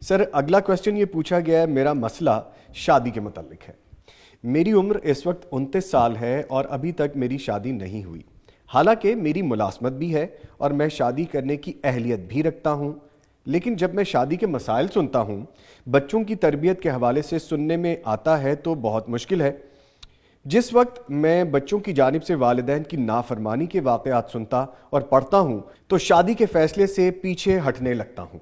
سر اگلا کویسچن یہ پوچھا گیا ہے، میرا مسئلہ شادی کے متعلق ہے۔ میری عمر اس وقت 29 سال ہے اور ابھی تک میری شادی نہیں ہوئی، حالانکہ میری ملازمت بھی ہے اور میں شادی کرنے کی اہلیت بھی رکھتا ہوں، لیکن جب میں شادی کے مسائل سنتا ہوں، بچوں کی تربیت کے حوالے سے سننے میں آتا ہے تو بہت مشکل ہے۔ جس وقت میں بچوں کی جانب سے والدین کی نافرمانی کے واقعات سنتا اور پڑھتا ہوں تو شادی کے فیصلے سے پیچھے ہٹنے لگتا ہوں۔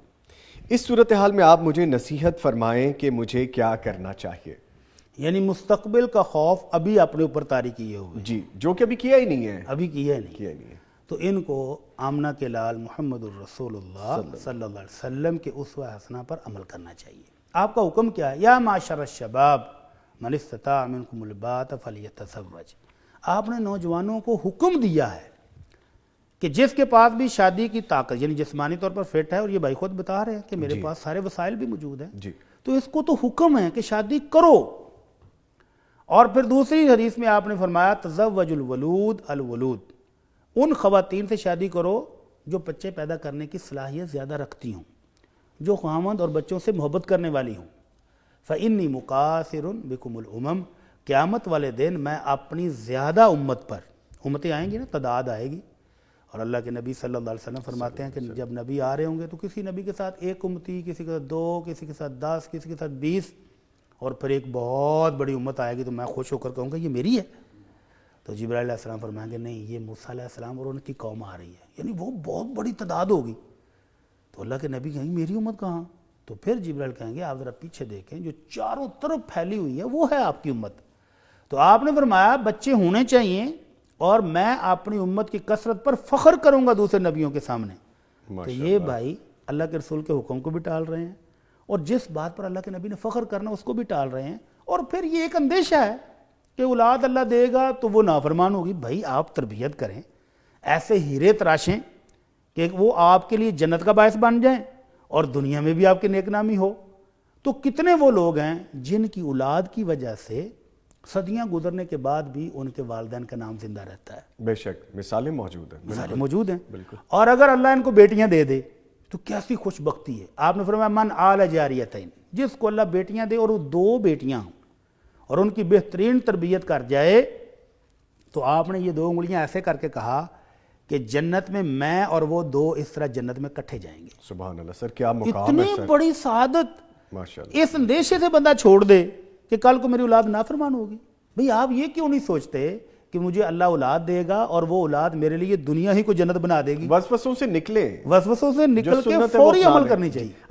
اس صورتحال میں آپ مجھے نصیحت فرمائیں کہ مجھے کیا کرنا چاہیے۔ یعنی مستقبل کا خوف ابھی اپنے اوپر طاری کیے ہوئے، جی، جو کہ ابھی کیا ہی نہیں ہے۔ ابھی کیا نہیں کیا ہی نہیں ہے۔ تو ان کو آمنہ کے لال محمد الرسول اللہ صلی اللہ علیہ وسلم کے اسوہ حسنہ پر عمل کرنا چاہیے۔ آپ کا حکم کیا ہے؟ یا معاشر الشباب من استطاع منکم الباءۃ فلیتزوج۔ آپ نے نوجوانوں کو حکم دیا ہے کہ جس کے پاس بھی شادی کی طاقت، یعنی جسمانی طور پر فٹ ہے، اور یہ بھائی خود بتا رہے ہیں کہ میرے پاس سارے وسائل بھی موجود ہیں، جی، تو اس کو تو حکم ہے کہ شادی کرو۔ اور پھر دوسری حدیث میں آپ نے فرمایا تزوج الولود الولود، ان خواتین سے شادی کرو جو بچے پیدا کرنے کی صلاحیت زیادہ رکھتی ہوں، جو خاوند اور بچوں سے محبت کرنے والی ہوں۔ فإنی مقاصر بکم الامم، قیامت والے دن میں اپنی زیادہ امت پر، امتیں آئیں گی نا، تعداد آئے گی، اور اللہ کے نبی صلی اللہ علیہ وسلم فرماتے ہیں کہ جب نبی آ رہے ہوں گے تو کسی نبی کے ساتھ ایک امتی، کسی کے ساتھ 2، کسی کے ساتھ 10، کسی کے ساتھ 20، اور پھر ایک بہت بڑی امت آئے گی تو میں خوش ہو کر کہوں گا یہ میری ہے۔ تو جبرائیل علیہ السلام فرمائیں گے نہیں، یہ موسیٰ علیہ السلام اور ان کی قوم آ رہی ہے، یعنی وہ بہت بڑی تعداد ہوگی۔ تو اللہ کے نبی کہیں گے میری امت کہاں؟ تو پھر جبرائیل کہیں گے آپ ذرا پیچھے دیکھیں، جو چاروں طرف پھیلی ہوئی ہے وہ ہے آپ کی امت۔ تو آپ نے فرمایا بچے ہونے چاہیے اور میں اپنی امت کی کثرت پر فخر کروں گا دوسرے نبیوں کے سامنے۔ تو یہ بھائی اللہ کے رسول کے حکم کو بھی ٹال رہے ہیں، اور جس بات پر اللہ کے نبی نے فخر کرنا اس کو بھی ٹال رہے ہیں، اور پھر یہ ایک اندیشہ ہے کہ اولاد اللہ دے گا تو وہ نافرمان ہوگی۔ بھائی آپ تربیت کریں، ایسے ہیرے تراشیں کہ وہ آپ کے لیے جنت کا باعث بن جائیں اور دنیا میں بھی آپ کی نیک نامی ہو۔ تو کتنے وہ لوگ ہیں جن کی اولاد کی وجہ سے صدیاں گزرنے کے بعد بھی ان کے والدین کا نام زندہ رہتا ہے۔ بے شک مثالیں موجود ہیں، مثالیں موجود ہیں۔ بالکل۔ اور اگر اللہ ان کو بیٹیاں دے دے تو کیسی خوش بختی ہے۔ آپ نے فرمایا من آل جاریتین، جس کو اللہ بیٹیاں دے اور وہ 2 بیٹیاں ہوں اور ان کی بہترین تربیت کر جائے، تو آپ نے یہ 2 انگلیاں ایسے کر کے کہا کہ جنت میں اور وہ 2 اس طرح جنت میں کٹھے جائیں گے۔ سبحان اللہ سر، کیا مقام ہے اتنی سر، بڑی سعادت ماشاءاللہ۔ اس اندیشے سے بندہ چھوڑ دے کہ کل کو میری اولاد نافرمان ہوگی۔ بھئی آپ یہ کیوں نہیں سوچتے کہ مجھے اللہ اولاد دے گا اور وہ اولاد میرے لیے دنیا ہی کو جنت بنا دے گی؟ وسوسوں سے نکلیں، وسوسوں سے نکل کے سنت ہے وہ فوری اپنا عمل لیں۔ کرنی چاہیے۔